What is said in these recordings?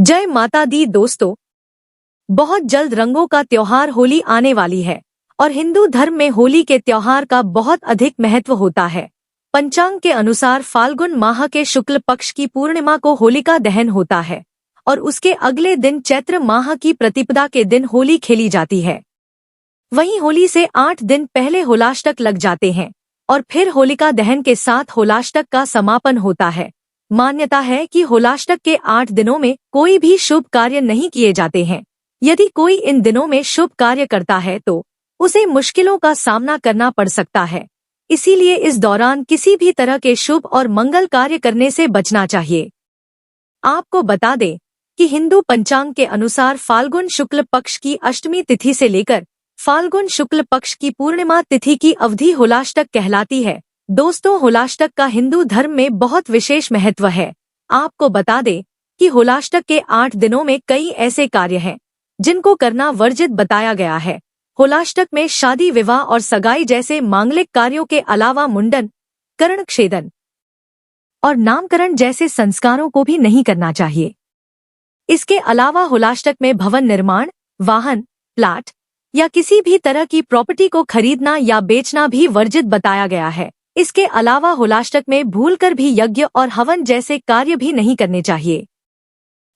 जय माता दी दोस्तों, बहुत जल्द रंगों का त्योहार होली आने वाली है और हिंदू धर्म में होली के त्योहार का बहुत अधिक महत्व होता है। पंचांग के अनुसार फाल्गुन माह के शुक्ल पक्ष की पूर्णिमा को होलिका दहन होता है और उसके अगले दिन चैत्र माह की प्रतिपदा के दिन होली खेली जाती है। वहीं होली से 8 दिन पहले होलाष्टक लग जाते हैं और फिर होलिका दहन के साथ होलाष्टक का समापन होता है। मान्यता है कि होलाष्टक के 8 दिनों में कोई भी शुभ कार्य नहीं किए जाते हैं। यदि कोई इन दिनों में शुभ कार्य करता है तो उसे मुश्किलों का सामना करना पड़ सकता है। इसीलिए इस दौरान किसी भी तरह के शुभ और मंगल कार्य करने से बचना चाहिए। आपको बता दें कि हिंदू पंचांग के अनुसार फाल्गुन शुक्ल पक्ष की अष्टमी तिथि से लेकर फाल्गुन शुक्ल पक्ष की पूर्णिमा तिथि की अवधि होलाष्टक कहलाती है। दोस्तों, होलाष्टक का हिंदू धर्म में बहुत विशेष महत्व है। आपको बता दें कि होलाष्टक के 8 दिनों में कई ऐसे कार्य हैं जिनको करना वर्जित बताया गया है। होलाष्टक में शादी, विवाह और सगाई जैसे मांगलिक कार्यों के अलावा मुंडन, कर्णछेदन और नामकरण जैसे संस्कारों को भी नहीं करना चाहिए। इसके अलावा होलाष्टक में भवन निर्माण, वाहन, प्लाट या किसी भी तरह की प्रॉपर्टी को खरीदना या बेचना भी वर्जित बताया गया है। इसके अलावा होलाष्टक में भूलकर भी यज्ञ और हवन जैसे कार्य भी नहीं करने चाहिए।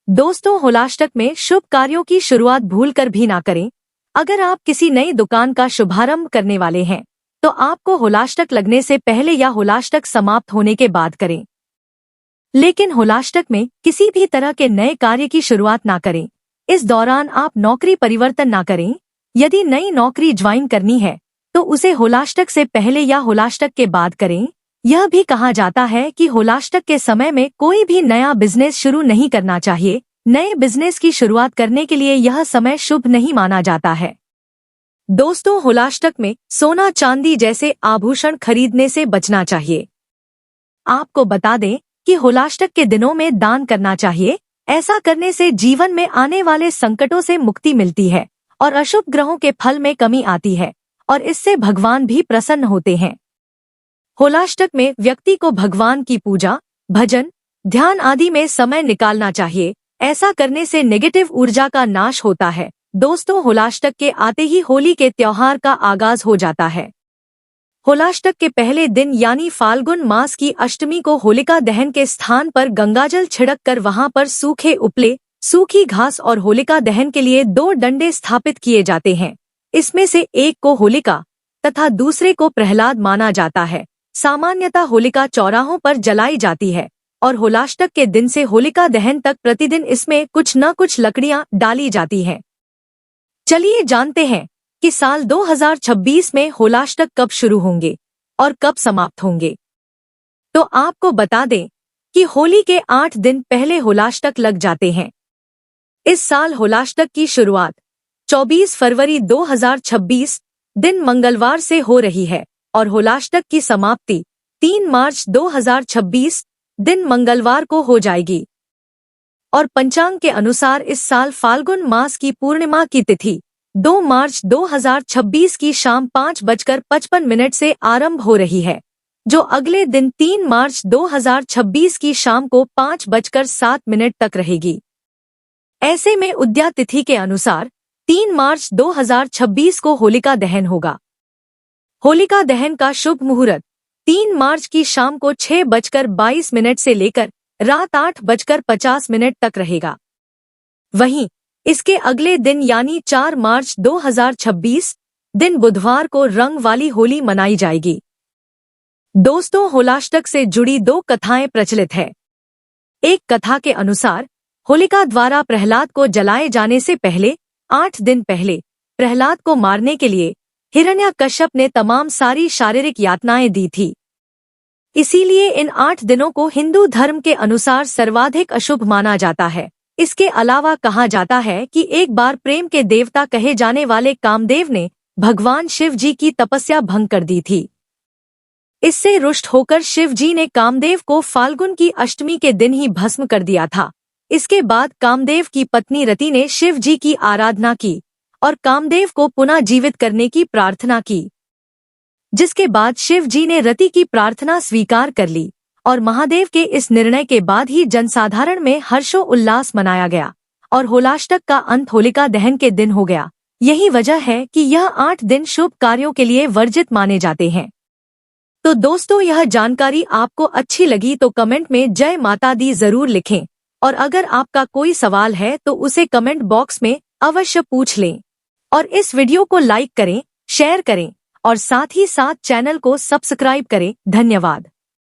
दोस्तों, होलाष्टक में शुभ कार्यों की शुरुआत भूलकर भी ना करें। अगर आप किसी नई दुकान का शुभारंभ करने वाले हैं तो आपको होलाष्टक लगने से पहले या होलाष्टक समाप्त होने के बाद करें। लेकिन होलाष्टक में किसी भी तरह के नए कार्य की शुरुआत ना करें। इस दौरान आप नौकरी परिवर्तन ना करें। यदि नई नौकरी ज्वाइन करनी है तो उसे होलाष्टक से पहले या होलाष्टक के बाद करें। यह भी कहा जाता है कि होलाष्टक के समय में कोई भी नया बिजनेस शुरू नहीं करना चाहिए। नए बिजनेस की शुरुआत करने के लिए यह समय शुभ नहीं माना जाता है। दोस्तों, होलाष्टक में सोना चांदी जैसे आभूषण खरीदने से बचना चाहिए। आपको बता दें कि होलाष्टक के दिनों में दान करना चाहिए। ऐसा करने से जीवन में आने वाले संकटों से मुक्ति मिलती है और अशुभ ग्रहों के फल में कमी आती है और इससे भगवान भी प्रसन्न होते हैं। होलाष्टक में व्यक्ति को भगवान की पूजा, भजन, ध्यान आदि में समय निकालना चाहिए। ऐसा करने से नेगेटिव ऊर्जा का नाश होता है। दोस्तों, होलाष्टक के आते ही होली के त्योहार का आगाज हो जाता है। होलाष्टक के पहले दिन यानी फाल्गुन मास की अष्टमी को होलिका दहन के स्थान पर गंगाजल छिड़क कर वहां पर सूखे उपले, सूखी घास और होलिका दहन के लिए 2 डंडे स्थापित किए जाते हैं। इसमें से एक को होलिका तथा दूसरे को प्रहलाद माना जाता है। सामान्यतः होलिका चौराहों पर जलाई जाती है और होलाष्टक के दिन से होलिका दहन तक प्रतिदिन इसमें कुछ न कुछ लकड़ियां डाली जाती हैं। चलिए जानते हैं कि साल 2026 में होलाष्टक कब शुरू होंगे और कब समाप्त होंगे। तो आपको बता दें कि होली के 8 दिन पहले होलाष्टक लग जाते हैं। इस साल होलाष्टक की शुरुआत 24 फरवरी 2026 दिन मंगलवार से हो रही है और होलाष्टक की समाप्ति 3 मार्च 2026 दिन मंगलवार को हो जाएगी। और पंचांग के अनुसार इस साल फाल्गुन मास की पूर्णिमा की तिथि 2 मार्च 2026 की शाम 5:55 से आरंभ हो रही है, जो अगले दिन 3 मार्च 2026 की शाम को 5:07 तक रहेगी। ऐसे में उदया तिथि के अनुसार 3 मार्च 2026 को होलिका दहन होगा। होलिका दहन का शुभ मुहूर्त 3 मार्च की शाम को 6:22 से लेकर रात 8:50 तक रहेगा। वहीं इसके अगले दिन यानी 4 मार्च 2026 दिन बुधवार को रंग वाली होली मनाई जाएगी। दोस्तों, होलाष्टक से जुड़ी 2 कथाएं प्रचलित है। एक कथा के अनुसार होलिका द्वारा प्रहलाद को जलाए जाने से पहले 8 दिन पहले प्रहलाद को मारने के लिए हिरण्यकश्यप ने तमाम सारी शारीरिक यातनाएं दी थी। इसीलिए इन 8 दिनों को हिंदू धर्म के अनुसार सर्वाधिक अशुभ माना जाता है। इसके अलावा कहा जाता है कि एक बार प्रेम के देवता कहे जाने वाले कामदेव ने भगवान शिव जी की तपस्या भंग कर दी थी। इससे रुष्ट होकर शिव जी ने कामदेव को फाल्गुन की अष्टमी के दिन ही भस्म कर दिया था। इसके बाद कामदेव की पत्नी रति ने शिव जी की आराधना की और कामदेव को पुनः जीवित करने की प्रार्थना की, जिसके बाद शिव जी ने रति की प्रार्थना स्वीकार कर ली और महादेव के इस निर्णय के बाद ही जनसाधारण में हर्षोल्लास मनाया गया और होलाष्टक का अंत होलिका दहन के दिन हो गया। यही वजह है कि यह 8 दिन शुभ कार्यों के लिए वर्जित माने जाते हैं। तो दोस्तों, यह जानकारी आपको अच्छी लगी तो कमेंट में जय माता दी जरूर लिखें और अगर आपका कोई सवाल है तो उसे कमेंट बॉक्स में अवश्य पूछ लें और इस वीडियो को लाइक करें, शेयर करें और साथ ही साथ चैनल को सब्सक्राइब करें। धन्यवाद।